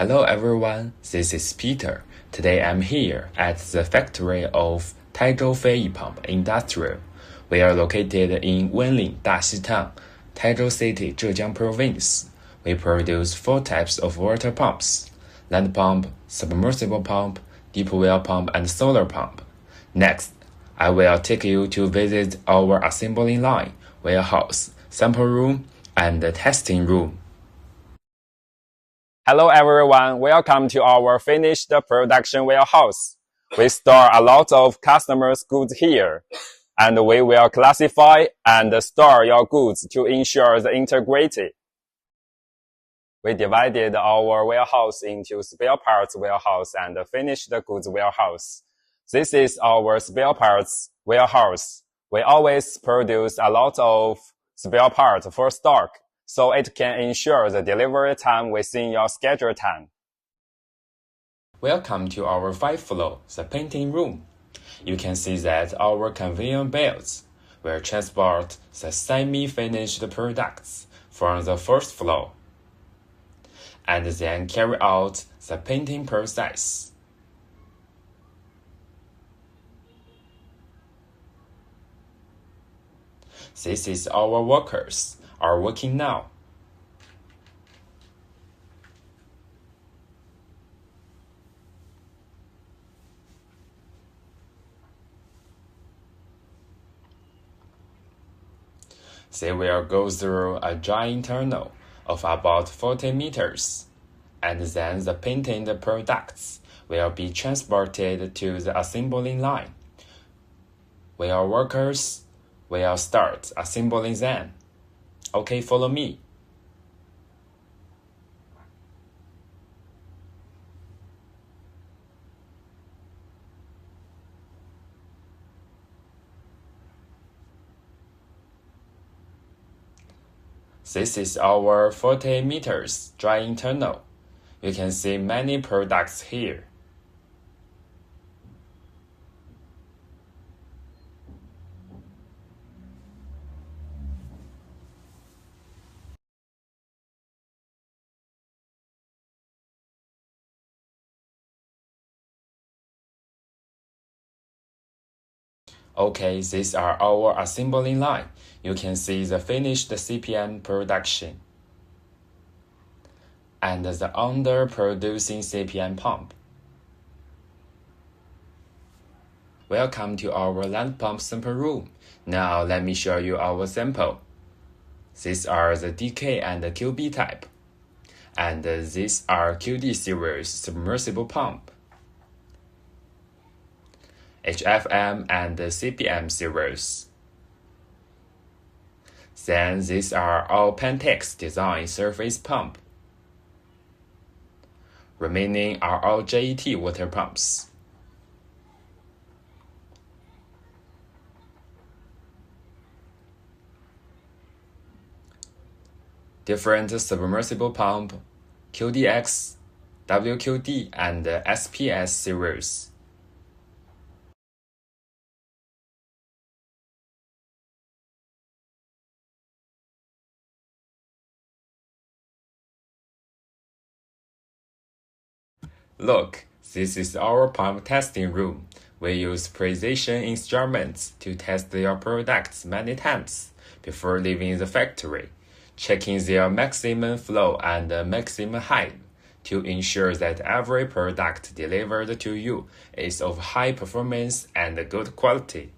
Hello everyone, this is Peter. Today I'm here at the factory of Taizhou Feiyi Pump Industrial. We are located in Wenling, Daxi Town, Taizhou City, Zhejiang Province. We produce 4 types of water pumps: land pump, submersible pump, deep well pump, and solar pump. Next, I will take you to visit our assembly line, warehouse, sample room, and testing room. Hello everyone, welcome to our finished production warehouse. We store a lot of customers' goods here, and we will classify and store your goods to ensure the integrity. We divided our warehouse into spare parts warehouse and finished goods warehouse. This is our spare parts warehouse. We always produce a lot of spare parts for stock, so it can ensure the delivery time within your scheduled time. Welcome to our 5th floor, the painting room. You can see that our conveyor belts will transport the semi-finished products from the 1st floor, and then carry out the painting process. This is our workers are working now. They will go through a drying tunnel of about 40 meters, and then the painted products will be transported to the assembly line, where workers will start assembling them. Okay, follow me. This is our 40 meters drying tunnel. You can see many products here. Okay, these are our assembly line. You can see the finished CPM production and the under-producing CPM pump. Welcome to our land pump sample room. Now let me show you our sample. These are the DK and the QB type, and these are QD series submersible pump, HFM and CPM series. Then these are all Pentex design surface pump. Remaining are all JET water pumps. Different submersible pump, QDX, WQD, and SPS series. Look, this is our pump testing room. We use precision instruments to test your products many times before leaving the factory, checking their maximum flow and maximum height to ensure that every product delivered to you is of high performance and good quality.